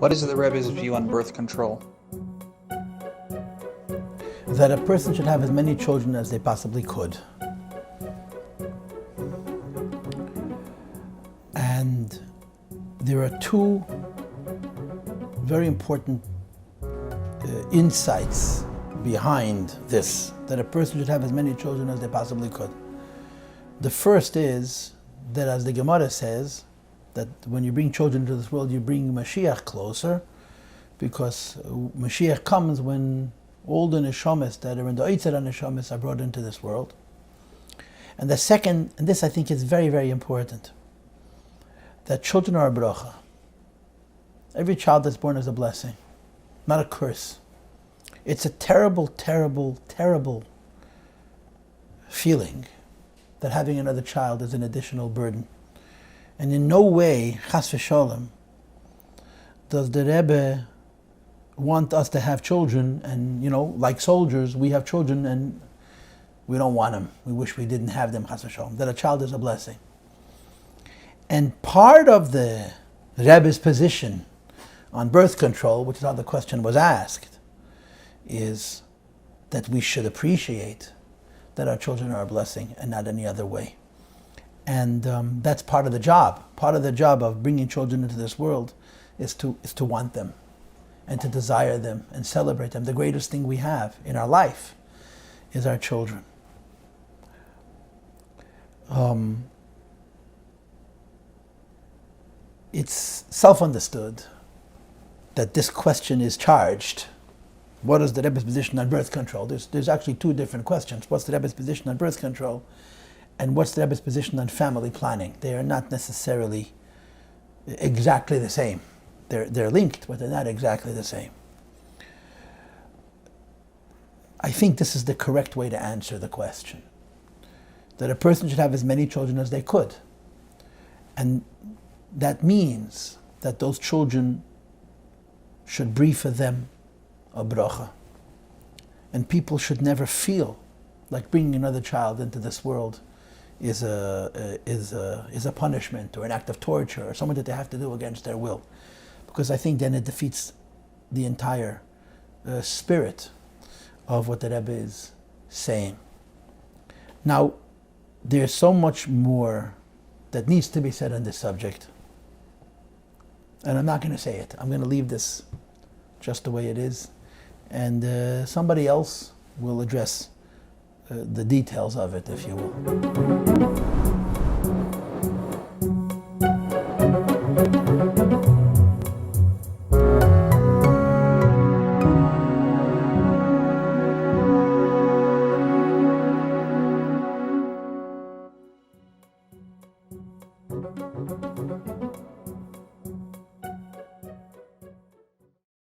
What is the Rebbe's view on birth control? That a person should have as many children as they possibly could. And there are two very important insights behind this, that a person should have as many children as they possibly could. The first is that, as the Gemara says, that when you bring children into this world, you bring Mashiach closer, because Mashiach comes when all the neshamas that are in the Eitzar neshamas are brought into this world. And the second, and this I think is very, very important, that children are a bracha. Every child that's born is a blessing, not a curse. It's a terrible, terrible, terrible feeling that having another child is an additional burden. And in no way, chas v'sholem, does the Rebbe want us to have children, and like soldiers, we have children and we don't want them. We wish we didn't have them, chas v'sholem. That a child is a blessing. And part of the Rebbe's position on birth control, which is how the question was asked, is that we should appreciate that our children are a blessing and not any other way. And that's part of the job. Part of the job of bringing children into this world is to want them and to desire them and celebrate them. The greatest thing we have in our life is our children. It's self-understood that this question is charged. What is the Rebbe's position on birth control? There's actually two different questions. What's the Rebbe's position on birth control? And what's the Rebbe's position on family planning? They are not necessarily exactly the same. They're linked, but they're not exactly the same. I think this is the correct way to answer the question. That a person should have as many children as they could. And that means that those children should breathe for them a bracha. And people should never feel like bringing another child into this world is a punishment or an act of torture or something that they have to do against their will. Because I think then it defeats the entire spirit of what the Rebbe is saying. Now, there's so much more that needs to be said on this subject. And I'm not going to say it. I'm going to leave this just the way it is. And somebody else will address the details of it, if you will.